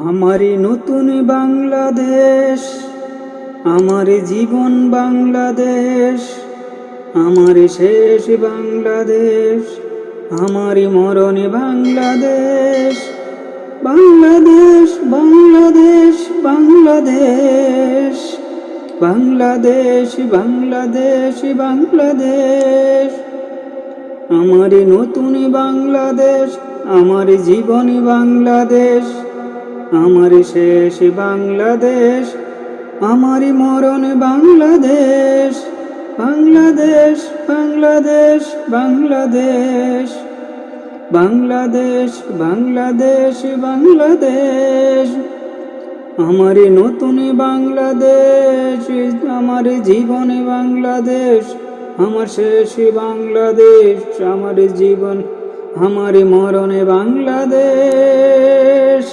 আমারি নতুন বাংলাদেশ, আমার জীবন বাংলাদেশ, আমার শেষ বাংলাদেশ, আমারি মরণ বাংলাদেশ। বাংলাদেশ বাংলাদেশ বাংলাদেশ, বাংলাদেশ বাংলাদেশ বাংলাদেশ। আমারি নতুন বাংলাদেশ, আমার জীবন বাংলাদেশ, আমার শেষ বাংলাদেশ, আমারি মরণ বাংলাদেশ। বাংলাদেশ বাংলাদেশ বাংলাদেশ, বাংলাদেশ বাংলাদেশ বাংলাদেশ। আমারি নতুন বাংলাদেশ, আমার জীবন বাংলাদেশ, আমার শেষ বাংলাদেশ, আমার জীবন, আমার মরণ বাংলাদেশ।